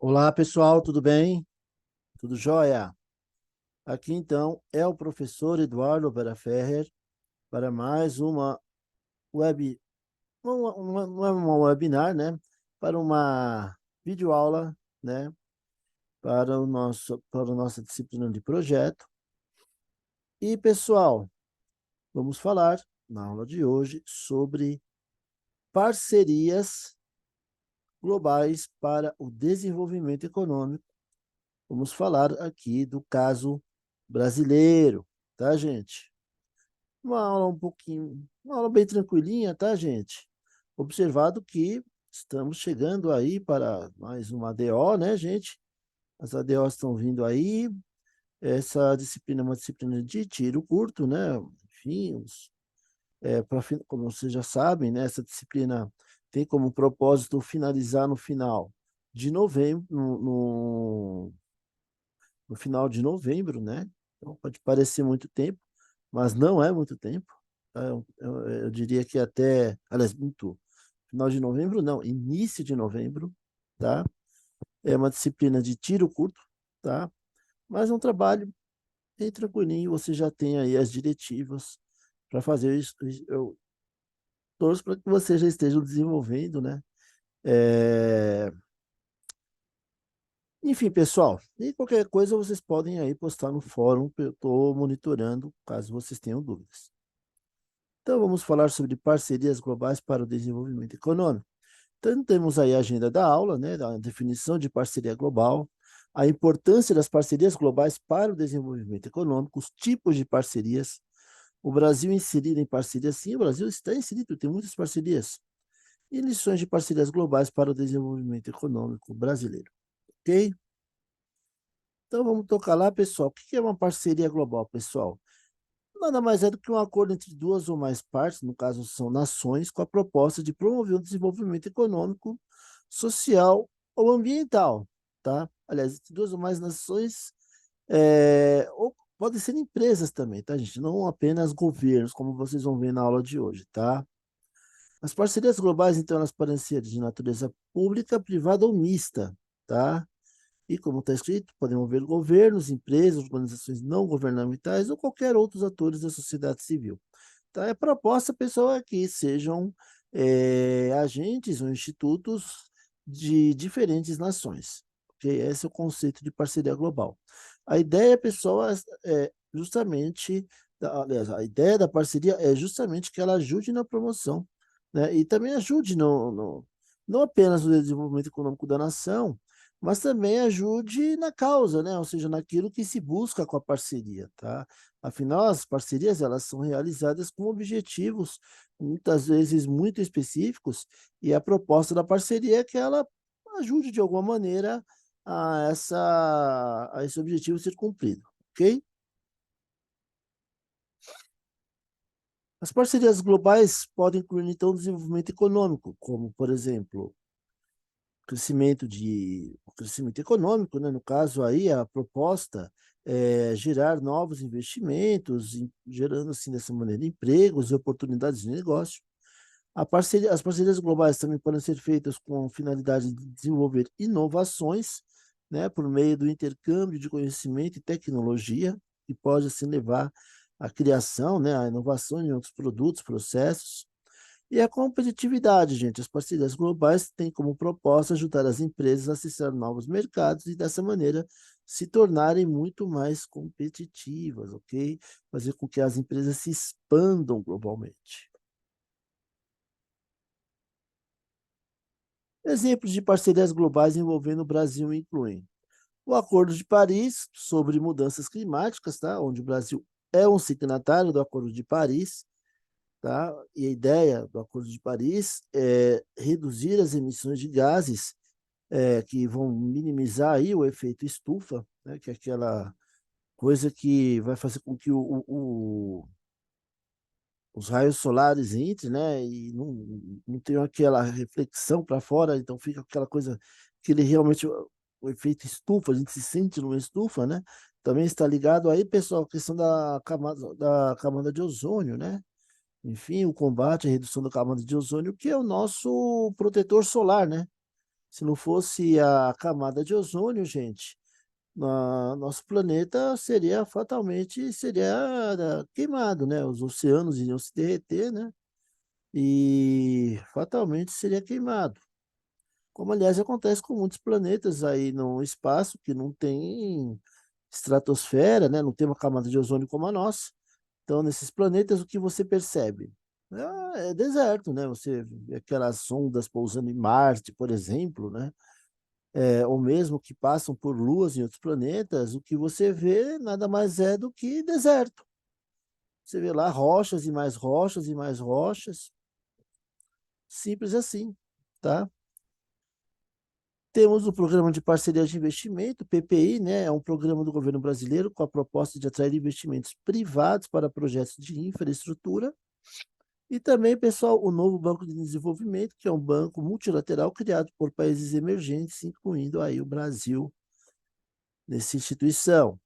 Olá, pessoal, tudo bem? Tudo jóia? Aqui então é o professor Eduardo Beraferrer para mais uma web, não é uma webinar, né? Para uma videoaula, né? Para a nossa disciplina de projeto. E, pessoal, vamos falar na aula de hoje sobre parcerias globais para o desenvolvimento econômico. Vamos falar aqui do caso brasileiro, tá, gente? Uma aula bem tranquilinha, tá, gente? Observado que estamos chegando aí para mais uma ADO, né, gente? As ADOs estão vindo aí. Essa disciplina é uma disciplina de tiro curto, né? Enfim, como vocês já sabem, né, essa disciplina tem como propósito finalizar no final de novembro, no final de novembro, né? Então, pode parecer muito tempo, mas não é muito tempo. Tá? Eu diria que até, aliás, muito, final de novembro, não, início de novembro, tá? É uma disciplina de tiro curto, tá? Mas é um trabalho bem tranquilinho, você já tem aí as diretivas para fazer isso. Eu torço para que você já esteja desenvolvendo, né? É, Enfim, pessoal, e qualquer coisa vocês podem aí postar no fórum, que eu estou monitorando, caso vocês tenham dúvidas. Então, vamos falar sobre parcerias globais para o desenvolvimento econômico. Então, temos aí a agenda da aula, né, da definição de parceria global, a importância das parcerias globais para o desenvolvimento econômico, os tipos de parcerias, o Brasil inserido em parcerias, sim, o Brasil está inserido, tem muitas parcerias, e lições de parcerias globais para o desenvolvimento econômico brasileiro, ok? Então vamos tocar lá, pessoal. O que é uma parceria global, pessoal? Nada mais é do que um acordo entre duas ou mais partes, no caso são nações, com a proposta de promover o desenvolvimento econômico, social ou ambiental, tá? Aliás, entre duas ou mais nações, ou podem ser empresas também, tá, gente? Não apenas governos, como vocês vão ver na aula de hoje, tá? As parcerias globais, então, elas podem ser de natureza pública, privada ou mista, tá? E, como está escrito, podem haver governos, empresas, organizações não governamentais ou qualquer outros atores da sociedade civil. Então, a proposta, pessoal, é que sejam agentes ou institutos de diferentes nações. Okay? Esse é o conceito de parceria global. A ideia, pessoal, é justamente, aliás, a ideia da parceria é justamente que ela ajude na promoção, né? E também ajude não apenas no desenvolvimento econômico da nação, mas também ajude na causa, né? Ou seja, naquilo que se busca com a parceria, tá? Afinal, as parcerias elas são realizadas com objetivos muitas vezes muito específicos e a proposta da parceria é que ela ajude de alguma maneira a esse objetivo ser cumprido, ok? As parcerias globais podem incluir então o desenvolvimento econômico, como por exemplo o crescimento econômico, né? No caso aí, a proposta é gerar novos investimentos, gerando assim dessa maneira empregos e oportunidades de negócio. As parcerias globais também podem ser feitas com finalidade de desenvolver inovações, né, por meio do intercâmbio de conhecimento e tecnologia, que pode assim levar à criação, né, à inovação em outros produtos, processos. E a competitividade, gente. As parcerias globais têm como proposta ajudar as empresas a acessar novos mercados e, dessa maneira, se tornarem muito mais competitivas, ok? Fazer com que as empresas se expandam globalmente. Exemplos de parcerias globais envolvendo o Brasil incluem o Acordo de Paris sobre mudanças climáticas, tá? Onde o Brasil é um signatário do Acordo de Paris, tá? E a ideia do Acordo de Paris é reduzir as emissões de gases que vão minimizar aí o efeito estufa, né? Que é aquela coisa que vai fazer com que os raios solares entrem, né? E não tenham aquela reflexão para fora, então fica aquela coisa que ele realmente o efeito estufa, a gente se sente numa estufa, né? Também está ligado aí, pessoal, a questão da camada de ozônio, né? Enfim, o combate à redução da camada de ozônio, que é o nosso protetor solar, né? Se não fosse a camada de ozônio, gente, nosso planeta seria fatalmente queimado, né? Os oceanos iriam se derreter, né? E fatalmente seria queimado. Como, aliás, acontece com muitos planetas aí no espaço que não tem estratosfera, né? Não tem uma camada de ozônio como a nossa. Então, nesses planetas, o que você percebe? É deserto, né? Você vê aquelas ondas pousando em Marte, por exemplo, né? Ou mesmo que passam por luas em outros planetas, o que você vê nada mais é do que deserto. Você vê lá rochas e mais rochas e mais rochas. Simples assim, tá? Temos o Programa de Parceria de Investimento, PPI, né? É um programa do governo brasileiro com a proposta de atrair investimentos privados para projetos de infraestrutura. E também, pessoal, o novo Banco de Desenvolvimento, que é um banco multilateral criado por países emergentes, incluindo aí o Brasil nessa instituição.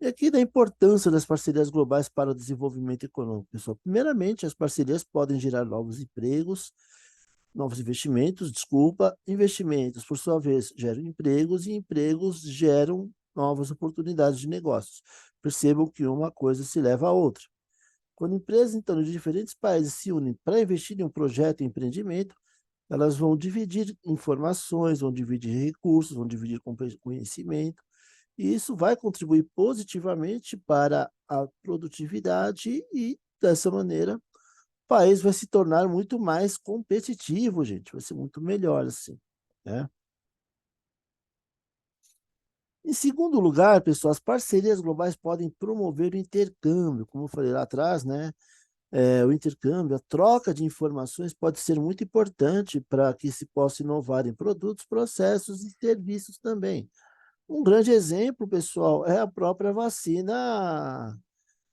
E aqui da importância das parcerias globais para o desenvolvimento econômico, pessoal. Primeiramente, as parcerias podem gerar novos empregos, novos investimentos, desculpa, investimentos, por sua vez, geram empregos e empregos geram novas oportunidades de negócios. Percebam que uma coisa se leva à outra. Quando empresas, então, de diferentes países se unem para investir em um projeto e empreendimento, elas vão dividir informações, vão dividir recursos, vão dividir conhecimento, e isso vai contribuir positivamente para a produtividade e, dessa maneira, o país vai se tornar muito mais competitivo, gente, vai ser muito melhor assim, né? Em segundo lugar, pessoal, as parcerias globais podem promover o intercâmbio, como eu falei lá atrás, né? O intercâmbio, a troca de informações pode ser muito importante para que se possa inovar em produtos, processos e serviços também. Um grande exemplo, pessoal, é a própria vacina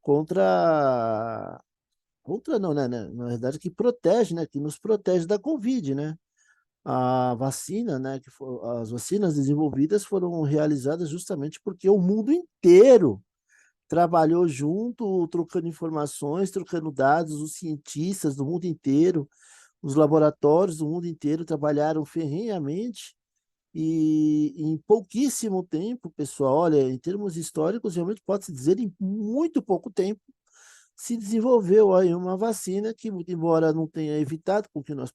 contra, contra não, né? Na verdade, que protege, né? Que nos protege da Covid, né? A vacina, né? As vacinas desenvolvidas foram realizadas justamente porque o mundo inteiro trabalhou junto, trocando informações, trocando dados, os cientistas do mundo inteiro, os laboratórios do mundo inteiro trabalharam ferrenhamente e em pouquíssimo tempo, pessoal, olha, em termos históricos, realmente pode-se dizer em muito pouco tempo, se desenvolveu aí uma vacina que, muito embora não tenha evitado com que nós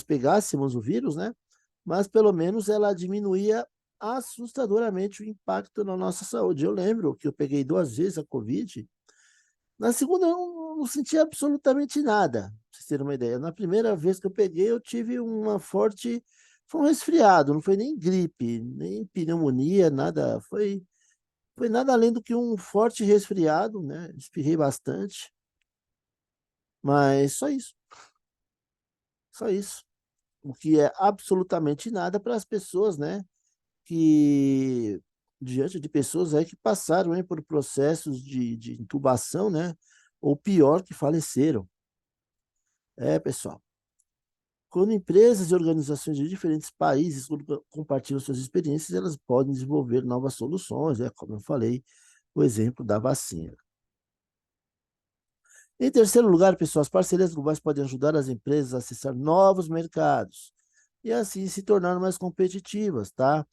pegássemos o vírus, né? Mas pelo menos ela diminuía assustadoramente o impacto na nossa saúde. Eu lembro que eu peguei 2 vezes a Covid. Na segunda, eu não senti absolutamente nada, pra vocês terem uma ideia. Na primeira vez que eu peguei, eu tive uma forte. Foi um resfriado, não foi nem gripe, nem pneumonia, nada. Foi nada além do que um forte resfriado, né? Espirrei bastante, mas só isso, só isso. O que é absolutamente nada para as pessoas, né? Que diante de pessoas aí que passaram aí por processos de intubação, né? Ou pior, que faleceram. Pessoal. Quando empresas e organizações de diferentes países compartilham suas experiências, elas podem desenvolver novas soluções, como eu falei, o exemplo da vacina. Em terceiro lugar, pessoal, as parcerias globais podem ajudar as empresas a acessar novos mercados e assim se tornar mais competitivas, tá?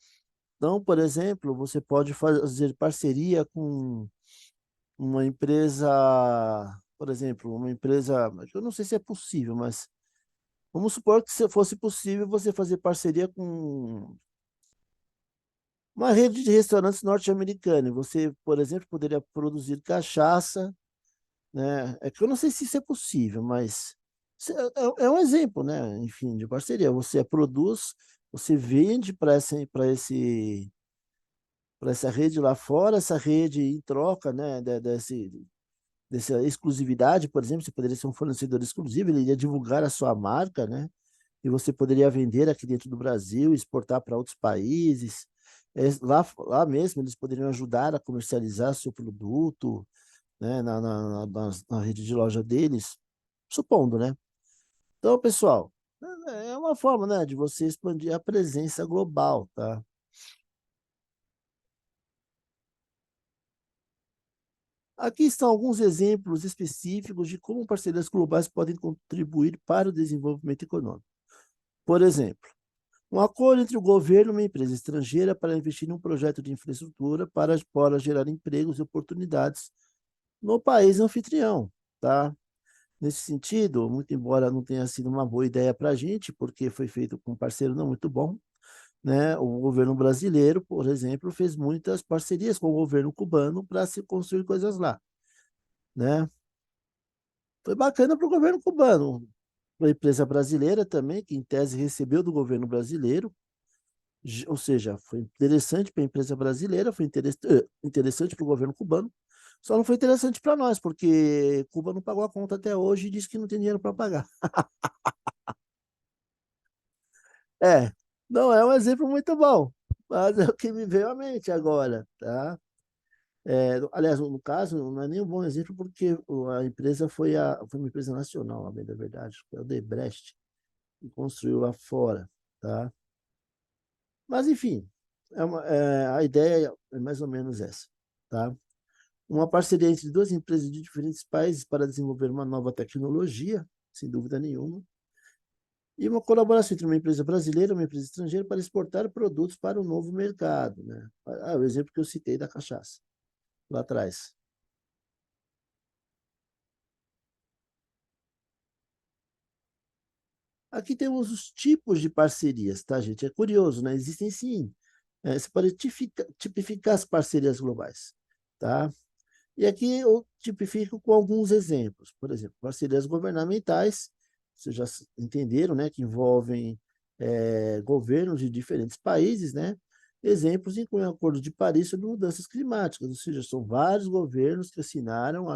Então, por exemplo, você pode fazer parceria com uma empresa, por exemplo, uma empresa, eu não sei se é possível, mas vamos supor que se fosse possível você fazer parceria com uma rede de restaurantes norte-americana. E você, por exemplo, poderia produzir cachaça, né? É que eu não sei se isso é possível, mas é um exemplo, né? Enfim, de parceria. Você produz, você vende para essa rede lá fora, essa rede em troca, né? Dessa exclusividade, por exemplo, você poderia ser um fornecedor exclusivo, ele iria divulgar a sua marca, né? E você poderia vender aqui dentro do Brasil, exportar para outros países. Lá mesmo eles poderiam ajudar a comercializar seu produto, né, na rede de loja deles, supondo, né? Então, pessoal, é uma forma, né, de você expandir a presença global, tá? Aqui estão alguns exemplos específicos de como parcerias globais podem contribuir para o desenvolvimento econômico. Por exemplo, um acordo entre o governo e uma empresa estrangeira para investir em um projeto de infraestrutura para gerar empregos e oportunidades no país anfitrião, tá? Nesse sentido, muito embora não tenha sido uma boa ideia para a gente, porque foi feito com um parceiro não muito bom, né? O governo brasileiro, por exemplo, fez muitas parcerias com o governo cubano para se construir coisas lá, né? Foi bacana para o governo cubano, para a empresa brasileira também, que em tese recebeu do governo brasileiro, ou seja, foi interessante para a empresa brasileira, foi interessante para o governo cubano, só não foi interessante para nós, porque Cuba não pagou a conta até hoje e disse que não tem dinheiro para pagar. É, não é um exemplo muito bom, mas é o que me veio à mente agora, tá? Aliás, no caso, não é nem um bom exemplo, porque a empresa foi uma empresa nacional, a bem da verdade, foi a Odebrecht, que construiu lá fora, tá? Mas, enfim, a ideia é mais ou menos essa, tá? Uma parceria entre duas empresas de diferentes países para desenvolver uma nova tecnologia, sem dúvida nenhuma, e uma colaboração entre uma empresa brasileira e uma empresa estrangeira para exportar produtos para o novo mercado, né? O exemplo que eu citei da cachaça, lá atrás. Aqui temos os tipos de parcerias, tá, gente? É curioso, né? Existem sim. Você pode tipificar as parcerias globais, tá? E aqui eu tipifico com alguns exemplos. Por exemplo, parcerias governamentais, vocês já entenderam, né, que envolvem governos de diferentes países, né? Exemplos incluem o Acordo de Paris sobre mudanças climáticas, ou seja, são vários governos que assinaram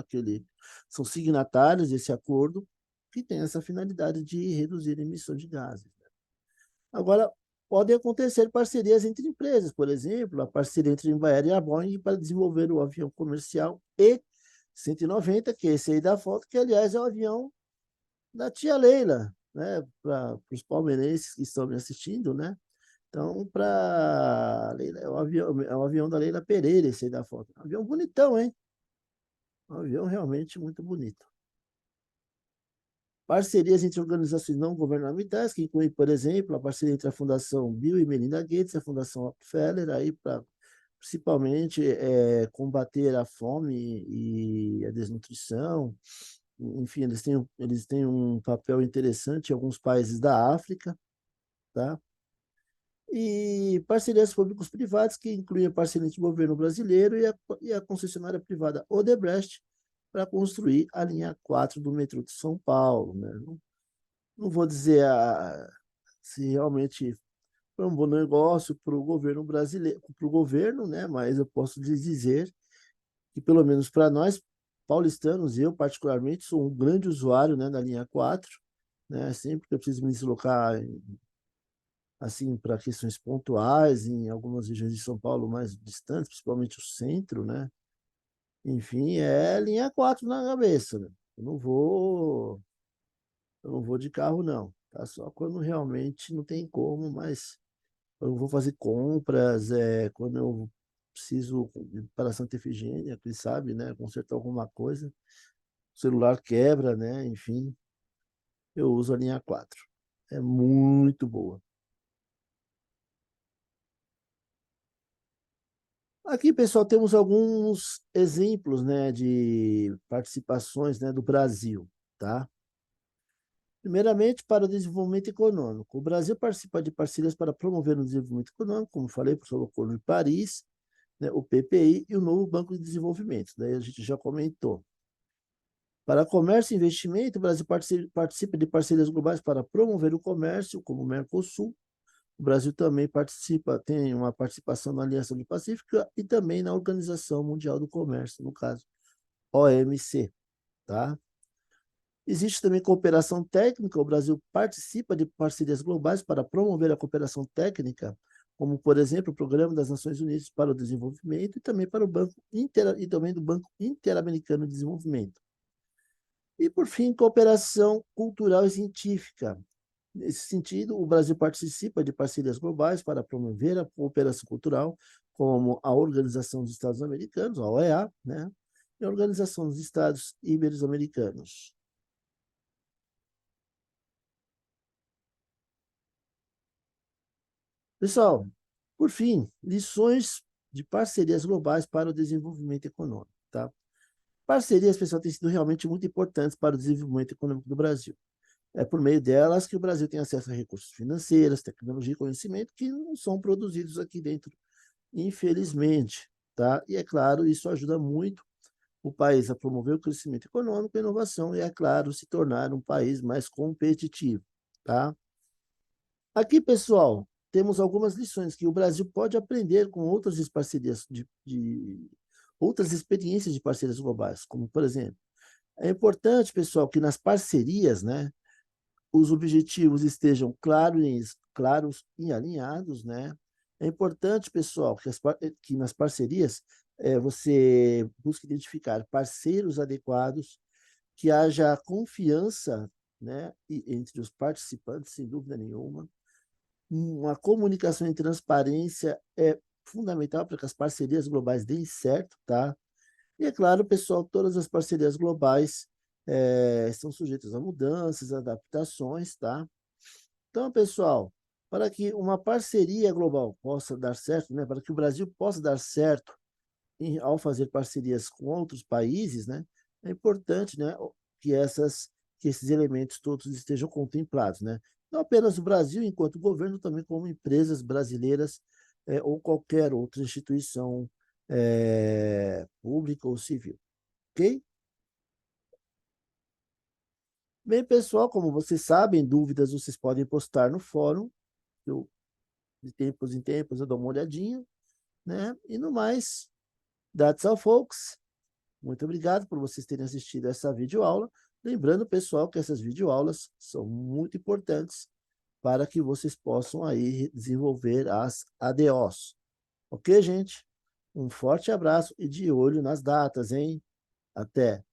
são signatários desse acordo que tem essa finalidade de reduzir a emissão de gases. Agora, podem acontecer parcerias entre empresas, por exemplo, a parceria entre a Embraer e a Boeing para desenvolver o avião comercial E190, que é esse aí da foto, que aliás é o avião da tia Leila, né? Para os palmeirenses que estão me assistindo, né? Então, é o avião da Leila Pereira, esse aí da foto. Um avião bonitão, hein? Um avião realmente muito bonito. Parcerias entre organizações não governamentais, que incluem, por exemplo, a parceria entre a Fundação Bill e Melinda Gates e a Fundação Rockefeller, aí para principalmente combater a fome e a desnutrição. Enfim, eles têm um papel interessante em alguns países da África, tá? E parcerias públicos-privadas, que incluem a parceria entre o governo brasileiro e a concessionária privada Odebrecht, para construir a linha 4 do metrô de São Paulo, né? Não vou dizer se realmente foi um bom negócio para o governo brasileiro, para o governo, né? Mas eu posso lhes dizer que, pelo menos para nós paulistanos, eu particularmente sou um grande usuário, né, da linha 4, né? Sempre que eu preciso me deslocar assim para questões pontuais em algumas regiões de São Paulo mais distantes, principalmente o centro, né? Enfim, é linha 4 na cabeça, né? Eu não vou de carro não, tá? Só quando realmente não tem como, mas eu vou fazer compras, quando eu preciso ir para Santa Efigênia, quem sabe, né, consertar alguma coisa, o celular quebra, né, enfim, eu uso a linha 4. É muito boa. Aqui, pessoal, temos alguns exemplos, né, de participações, né, do Brasil, tá? Primeiramente, para o desenvolvimento econômico. O Brasil participa de parcerias para promover o desenvolvimento econômico, como falei, por o Acordo de Paris, né, o PPI e o novo Banco de Desenvolvimento. Daí a gente já comentou. Para comércio e investimento, o Brasil participa de parcerias globais para promover o comércio, como o Mercosul. O Brasil também tem uma participação na Aliança do Pacífico e também na Organização Mundial do Comércio, no caso, OMC, tá? Existe também cooperação técnica. O Brasil participa de parcerias globais para promover a cooperação técnica, como, por exemplo, o Programa das Nações Unidas para o Desenvolvimento e também para o e também do Banco Interamericano de Desenvolvimento. E, por fim, cooperação cultural e científica. Nesse sentido, o Brasil participa de parcerias globais para promover a cooperação cultural, como a Organização dos Estados Americanos, a OEA, né? e a Organização dos Estados Ibero-Americanos. Pessoal, por fim, lições de parcerias globais para o desenvolvimento econômico, tá? Parcerias, pessoal, têm sido realmente muito importantes para o desenvolvimento econômico do Brasil. É por meio delas que o Brasil tem acesso a recursos financeiros, tecnologia e conhecimento que não são produzidos aqui dentro, infelizmente, tá? E é claro, isso ajuda muito o país a promover o crescimento econômico, a inovação e, é claro, se tornar um país mais competitivo, tá? Aqui, pessoal, temos algumas lições que o Brasil pode aprender com outras parcerias outras experiências de parcerias globais, como, por exemplo, é importante, pessoal, que nas parcerias, né, os objetivos estejam claros e alinhados, né? É importante, pessoal, que nas parcerias você busque identificar parceiros adequados, que haja confiança, né, entre os participantes, sem dúvida nenhuma. Uma comunicação e transparência é fundamental para que as parcerias globais deem certo, tá? E é claro, pessoal, todas as parcerias globais estão sujeitas a mudanças, adaptações, tá? Então, pessoal, para que uma parceria global possa dar certo, né, para que o Brasil possa dar certo ao fazer parcerias com outros países, né, é importante, né, que que esses elementos todos estejam contemplados, né? Não apenas o Brasil, enquanto governo, também como empresas brasileiras ou qualquer outra instituição pública ou civil, ok? Bem, pessoal, como vocês sabem, dúvidas vocês podem postar no fórum. Eu, de tempos em tempos eu dou uma olhadinha, né? E no mais, that's all, folks. Muito obrigado por vocês terem assistido essa videoaula. Lembrando, pessoal, que essas videoaulas são muito importantes para que vocês possam aí desenvolver as ADOs. Ok, gente? Um forte abraço e de olho nas datas, hein? Até!